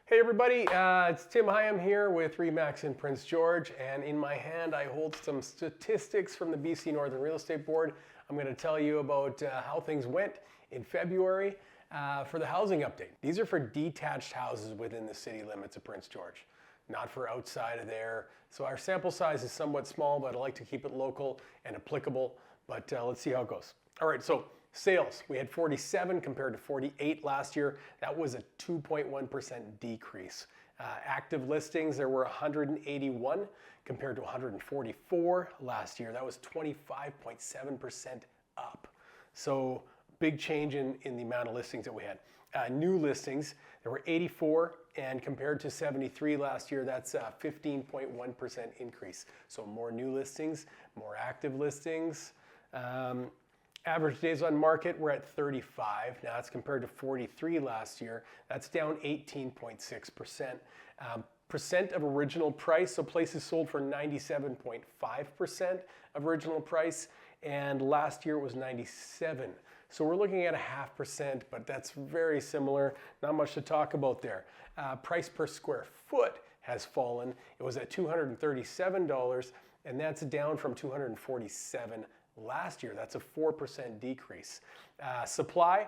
Hey everybody, it's Tim Higham here with RE/MAX in Prince George, and in my hand I hold some statistics from the BC Northern Real Estate Board. I'm going to tell you about how things went in February for the housing update. These are for detached houses within the city limits of Prince George, not for outside of there. So our sample size is somewhat small, but I like to keep it local and applicable, but let's see how it goes. All right, so sales, we had 47 compared to 48 last year. That was a 2.1% decrease. Active listings, there were 181 compared to 144 last year. That was 25.7% up. So big change in the amount of listings that we had. New listings, there were 84, and compared to 73 last year, that's a 15.1% increase. So more new listings, more active listings. Average days on market, we're at 35. Now that's compared to 43 last year. That's down 18.6%. Percent of original price, so places sold for 97.5% of original price, and last year it was 97. So we're looking at a 0.5%, but that's very similar. Not much to talk about there. Price per square foot has fallen. It was at $237, and that's down from $247 last year. That's a 4% decrease. Supply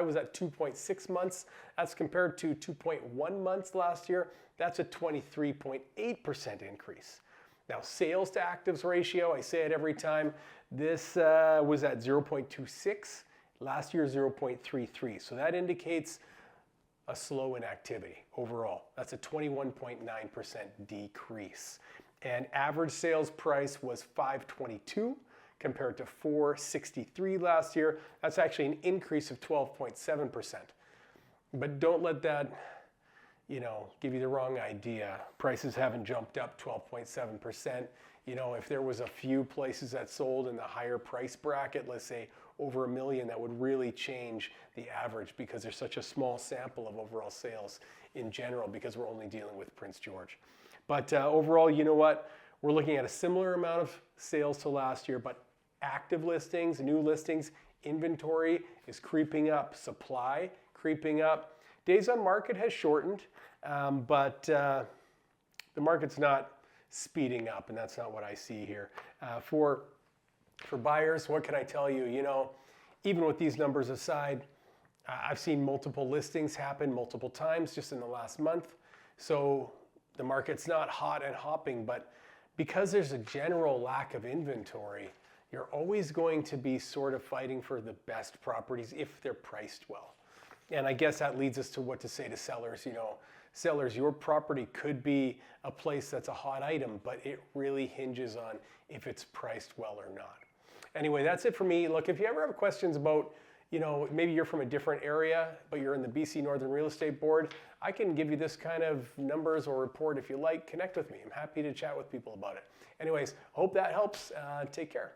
was at 2.6 months. That's compared to 2.1 months last year. That's a 23.8% increase. Now, sales to actives ratio, I say it every time, this was at 0.26, last year 0.33. So that indicates a slow in activity overall. That's a 21.9% decrease. And average sales price was $522 compared to $463 last year. That's actually an increase of 12.7%. But don't let that, give you the wrong idea. Prices haven't jumped up 12.7%. If there was a few places that sold in the higher price bracket, let's say over $1 million, that would really change the average because there's such a small sample of overall sales in general because we're only dealing with Prince George. But overall, you know what? We're looking at a similar amount of sales to last year, but active listings, new listings, inventory is creeping up, supply creeping up. Days on market has shortened, but the market's not speeding up, and that's not what I see here. For buyers, what can I tell you? Even with these numbers aside, I've seen multiple listings happen multiple times just in the last month. So the market's not hot and hopping, but because there's a general lack of inventory, you're always going to be sort of fighting for the best properties if they're priced well. And I guess that leads us to what to say to sellers. Sellers, your property could be a place that's a hot item, but it really hinges on if it's priced well or not. Anyway, that's it for me. Look, if you ever have questions about, maybe you're from a different area, but you're in the BC Northern Real Estate Board, I can give you this kind of numbers or report if you like. Connect with me. I'm happy to chat with people about it. Anyways, hope that helps. Take care.